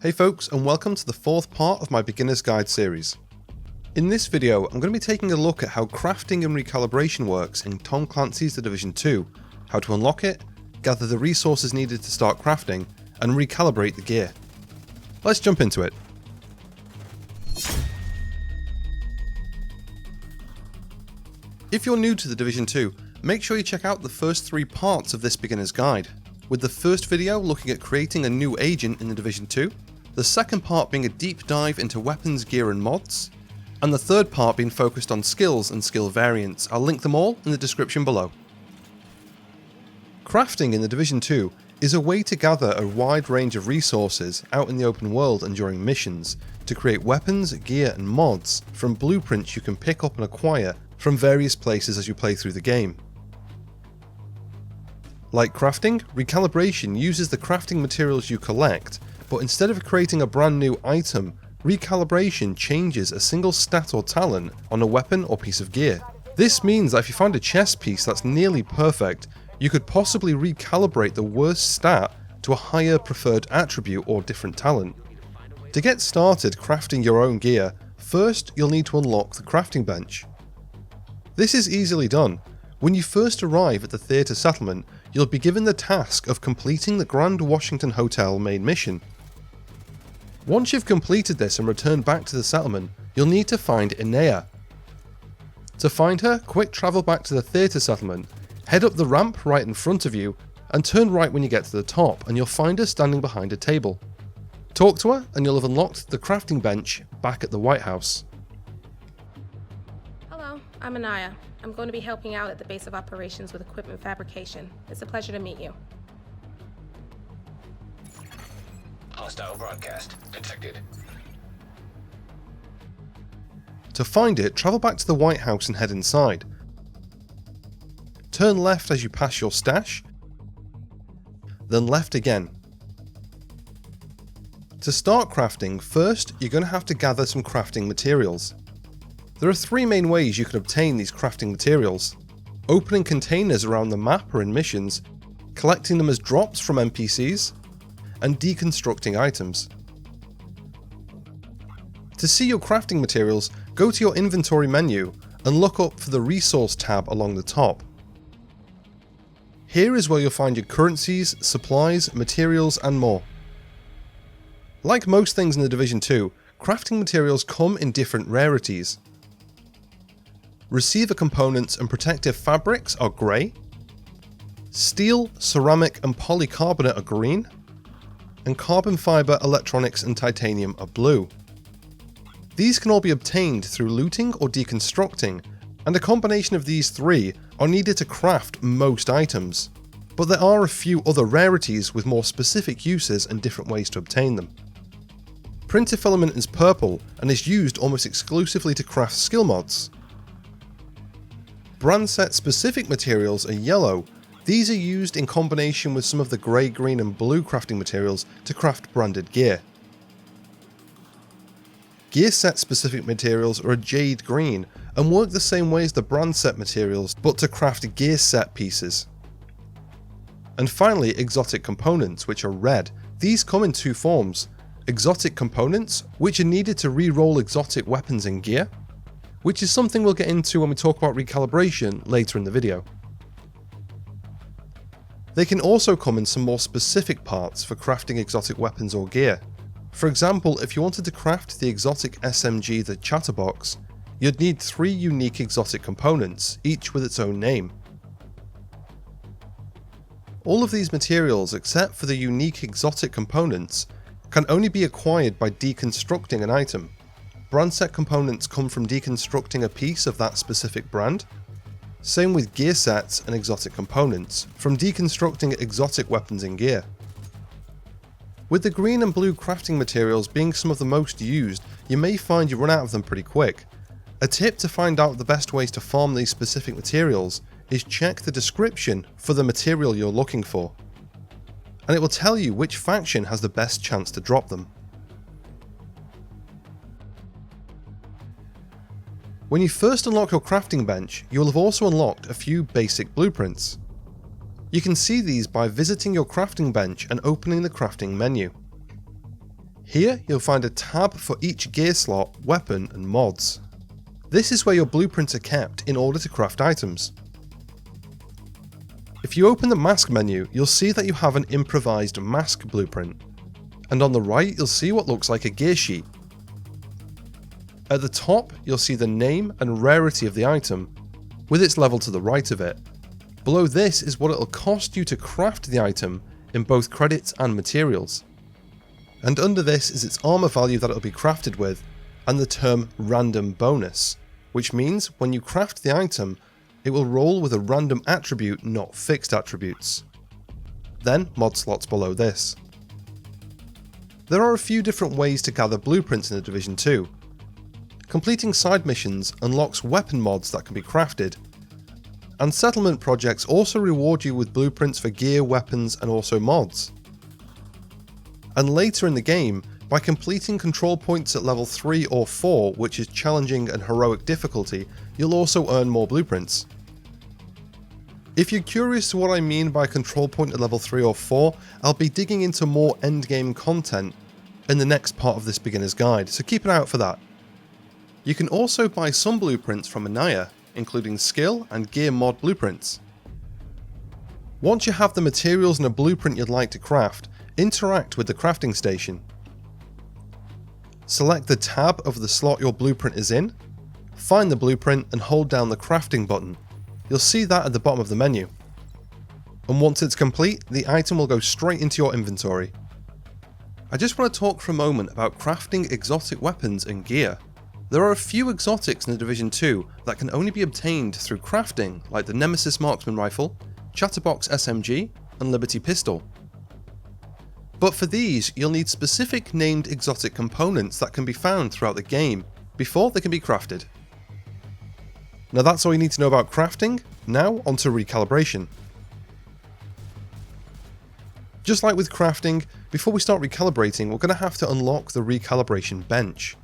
Hey folks, and welcome to the fourth part of my Beginner's Guide series. In this video, I'm going to be taking a look at how crafting and recalibration works in Tom Clancy's The Division 2, how to unlock it, gather the resources needed to start crafting, and recalibrate the gear. Let's jump into it. If you're new to The Division 2, make sure you check out the first 3 parts of this Beginner's Guide, with the first video looking at creating a new agent in The Division 2, the second part being a deep dive into weapons, gear and mods, and the third part being focused on skills and skill variants. I'll link them all in the description below. Crafting in The Division 2 is a way to gather a wide range of resources out in the open world and during missions to create weapons, gear and mods from blueprints you can pick up and acquire from various places as you play through the game. Like crafting, recalibration uses the crafting materials you collect, but instead of creating a brand new item, recalibration changes a single stat or talent on a weapon or piece of gear. This means that if you find a chess piece that's nearly perfect, you could possibly recalibrate the worst stat to a higher preferred attribute or different talent. To get started crafting your own gear, first you'll need to unlock the crafting bench. This is easily done. When you first arrive at the theatre settlement, you'll be given the task of completing the Grand Washington Hotel main mission. Once you've completed this and returned back to the settlement, you'll need to find Inea. To find her, quick travel back to the theatre settlement, head up the ramp right in front of you, and turn right when you get to the top, and you'll find her standing behind a table. Talk to her, and you'll have unlocked the crafting bench back at the White House. Hello, I'm Inea. I'm going to be helping out at the base of operations with equipment fabrication. It's a pleasure to meet you. Hostile broadcast detected. To find it, travel back to the White House and head inside. Turn left as you pass your stash, then left again. To start crafting, first you're going to have to gather some crafting materials. There are 3 main ways you can obtain these crafting materials: opening containers around the map or in missions, collecting them as drops from NPCs, and deconstructing items. To see your crafting materials, go to your inventory menu and look up for the resource tab along the top. Here is where you'll find your currencies, supplies, materials and more. Like most things in The Division 2, crafting materials come in different rarities. Receiver components and protective fabrics are grey, steel, ceramic and polycarbonate are green, and carbon fibre, electronics and titanium are blue. These can all be obtained through looting or deconstructing, and a combination of these 3 are needed to craft most items, but there are a few other rarities with more specific uses and different ways to obtain them. Printer filament is purple and is used almost exclusively to craft skill mods. Brand set specific materials are yellow. These are used in combination with some of the grey, green and blue crafting materials to craft branded gear. Gear set specific materials are a jade green and work the same way as the brand set materials, but to craft gear set pieces. And finally, exotic components, which are red. These come in 2 forms: exotic components, which are needed to re-roll exotic weapons and gear, which is something we'll get into when we talk about recalibration later in the video. They can also come in some more specific parts for crafting exotic weapons or gear. For example, if you wanted to craft the exotic SMG the Chatterbox, you'd need 3 unique exotic components, each with its own name. All of these materials, except for the unique exotic components, can only be acquired by deconstructing an item. Brand set components come from deconstructing a piece of that specific brand. Same with gear sets and exotic components, from deconstructing exotic weapons and gear. With the green and blue crafting materials being some of the most used, you may find you run out of them pretty quick. A tip to find out the best ways to farm these specific materials is check the description for the material you're looking for, and it will tell you which faction has the best chance to drop them. When you first unlock your crafting bench, you will have also unlocked a few basic blueprints. You can see these by visiting your crafting bench and opening the crafting menu. Here you'll find a tab for each gear slot, weapon and mods. This is where your blueprints are kept in order to craft items. If you open the mask menu, you'll see that you have an improvised mask blueprint, and on the right you'll see what looks like a gear sheet. At the top you'll see the name and rarity of the item, with its level to the right of it. Below this is what it'll cost you to craft the item in both credits and materials. And under this is its armor value that it'll be crafted with, and the term random bonus, which means when you craft the item, it will roll with a random attribute, not fixed attributes. Then mod slots below this. There are a few different ways to gather blueprints in The Division 2. Completing side missions unlocks weapon mods that can be crafted, and settlement projects also reward you with blueprints for gear, weapons and also mods. And later in the game, by completing control points at level 3 or 4, which is challenging and heroic difficulty, you'll also earn more blueprints. If you're curious to what I mean by control point at level 3 or 4, I'll be digging into more endgame content in the next part of this beginner's guide, so keep an eye out for that. You can also buy some blueprints from Anaya, including skill and gear mod blueprints. Once you have the materials and a blueprint you'd like to craft, interact with the crafting station. Select the tab of the slot your blueprint is in, find the blueprint and hold down the crafting button. You'll see that at the bottom of the menu. And once it's complete, the item will go straight into your inventory. I just want to talk for a moment about crafting exotic weapons and gear. There are a few exotics in The Division 2 that can only be obtained through crafting, like the Nemesis Marksman Rifle, Chatterbox SMG, and Liberty Pistol. But for these, you'll need specific named exotic components that can be found throughout the game before they can be crafted. Now that's all you need to know about crafting. Now onto recalibration. Just like with crafting, before we start recalibrating, we're going to have to unlock the recalibration bench.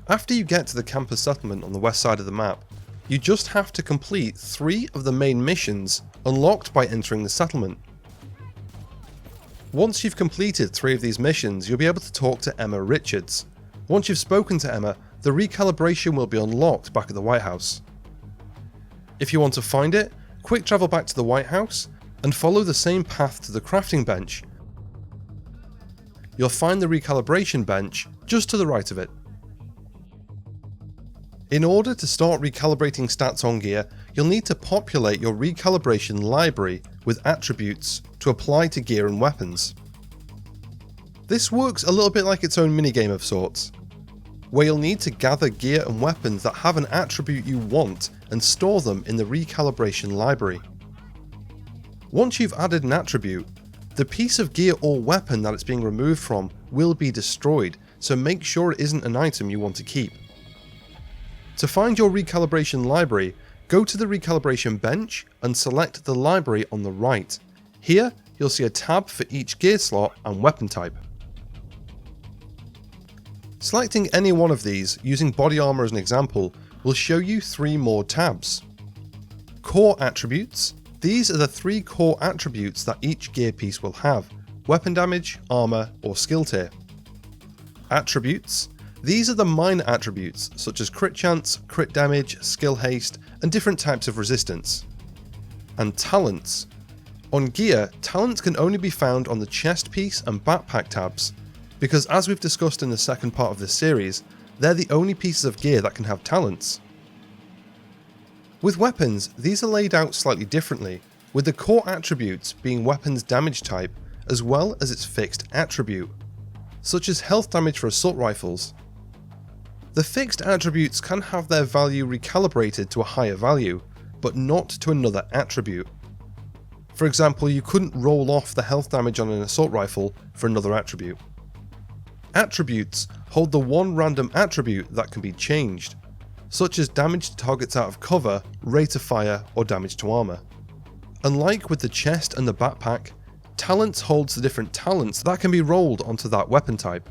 After you get to the campus settlement on the west side of the map, you just have to complete 3 of the main missions unlocked by entering the settlement. Once you've completed 3 of these missions, you'll be able to talk to Emma Richards. Once you've spoken to Emma, the recalibration will be unlocked back at the White House. If you want to find it, quick travel back to the White House and follow the same path to the crafting bench. You'll find the recalibration bench just to the right of it. In order to start recalibrating stats on gear, you'll need to populate your recalibration library with attributes to apply to gear and weapons. This works a little bit like its own minigame of sorts, where you'll need to gather gear and weapons that have an attribute you want and store them in the recalibration library. Once you've added an attribute, the piece of gear or weapon that it's being removed from will be destroyed, so make sure it isn't an item you want to keep. To find your recalibration library, go to the recalibration bench and select the library on the right. Here, you'll see a tab for each gear slot and weapon type. Selecting any one of these, using body armor as an example, will show you 3 more tabs. Core attributes. These are the 3 core attributes that each gear piece will have: weapon damage, armor, or skill tier. Attributes. These are the minor attributes, such as crit chance, crit damage, skill haste, and different types of resistance. And talents. On gear, talents can only be found on the chest piece and backpack tabs, because as we've discussed in the second part of this series, they're the only pieces of gear that can have talents. With weapons, these are laid out slightly differently, with the core attributes being weapons damage type as well as its fixed attribute, such as health damage for assault rifles. The fixed attributes can have their value recalibrated to a higher value, but not to another attribute. For example, you couldn't roll off the health damage on an assault rifle for another attribute. Attributes hold the one random attribute that can be changed, such as damage to targets out of cover, rate of fire, or damage to armor. Unlike with the chest and the backpack, talents holds the different talents that can be rolled onto that weapon type.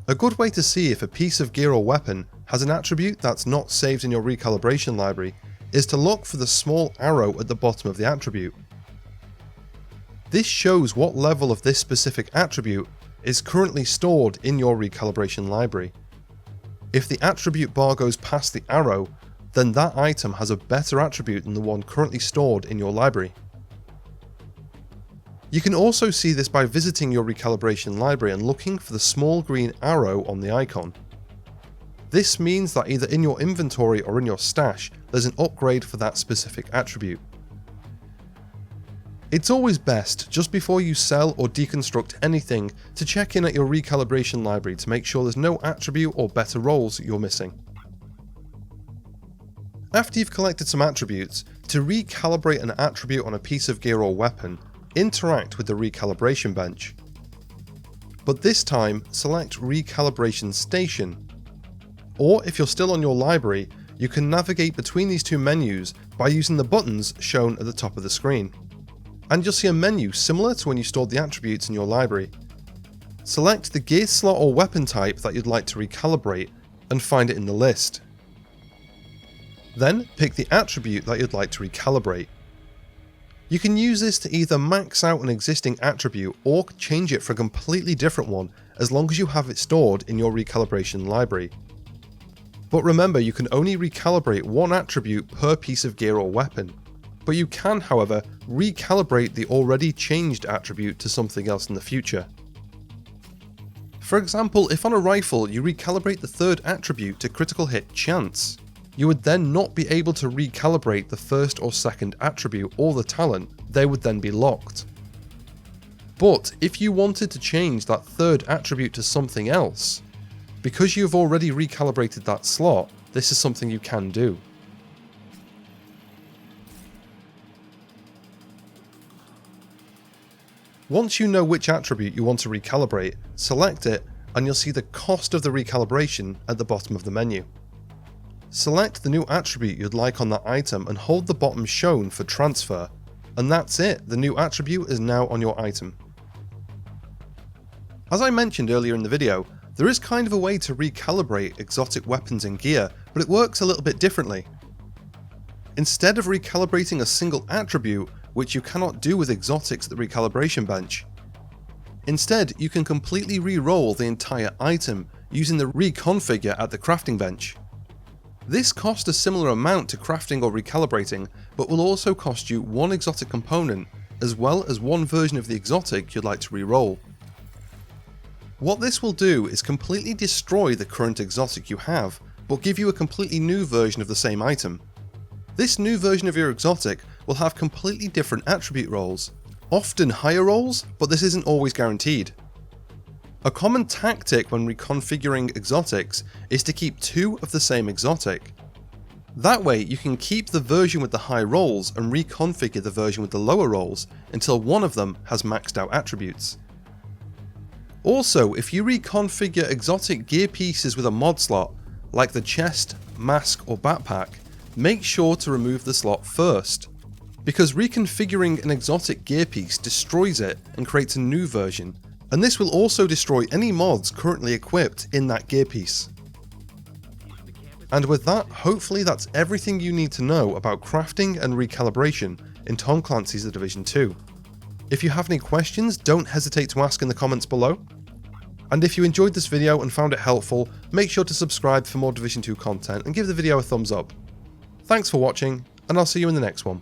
A good way to see if a piece of gear or weapon has an attribute that's not saved in your recalibration library is to look for the small arrow at the bottom of the attribute. This shows what level of this specific attribute is currently stored in your recalibration library. If the attribute bar goes past the arrow, then that item has a better attribute than the one currently stored in your library. You can also see this by visiting your recalibration library and looking for the small green arrow on the icon. This means that either in your inventory or in your stash, there's an upgrade for that specific attribute. It's always best, just before you sell or deconstruct anything, to check in at your recalibration library to make sure there's no attribute or better roles you're missing. After you've collected some attributes, to recalibrate an attribute on a piece of gear or weapon, interact with the recalibration bench. But this time, select Recalibration Station. Or if you're still on your library, you can navigate between these two menus by using the buttons shown at the top of the screen. And you'll see a menu similar to when you stored the attributes in your library. Select the gear slot or weapon type that you'd like to recalibrate and find it in the list. Then pick the attribute that you'd like to recalibrate. You can use this to either max out an existing attribute or change it for a completely different one as long as you have it stored in your recalibration library. But remember, you can only recalibrate one attribute per piece of gear or weapon. But you can, however, recalibrate the already changed attribute to something else in the future. For example, if on a rifle you recalibrate the third attribute to critical hit chance, you would then not be able to recalibrate the first or second attribute or the talent, they would then be locked. But if you wanted to change that third attribute to something else, because you've already recalibrated that slot, this is something you can do. Once you know which attribute you want to recalibrate, select it and you'll see the cost of the recalibration at the bottom of the menu. Select the new attribute you'd like on that item and hold the bottom shown for transfer, and that's it, the new attribute is now on your item. As I mentioned earlier in the video, there is kind of a way to recalibrate exotic weapons and gear, but it works a little bit differently. Instead of recalibrating a single attribute, which you cannot do with exotics at the recalibration bench, instead you can completely re-roll the entire item using the reconfigure at the crafting bench. This costs a similar amount to crafting or recalibrating, but will also cost you one exotic component, as well as one version of the exotic you'd like to re-roll. What this will do is completely destroy the current exotic you have, but give you a completely new version of the same item. This new version of your exotic will have completely different attribute roles, often higher roles, but this isn't always guaranteed. A common tactic when reconfiguring exotics is to keep two of the same exotic. That way you can keep the version with the high rolls and reconfigure the version with the lower rolls until one of them has maxed out attributes. Also, if you reconfigure exotic gear pieces with a mod slot, like the chest, mask or backpack, make sure to remove the slot first, because reconfiguring an exotic gear piece destroys it and creates a new version, and this will also destroy any mods currently equipped in that gear piece. And with that, hopefully that's everything you need to know about crafting and recalibration in Tom Clancy's The Division 2. If you have any questions, don't hesitate to ask in the comments below. And if you enjoyed this video and found it helpful, make sure to subscribe for more Division 2 content and give the video a thumbs up. Thanks for watching, and I'll see you in the next one.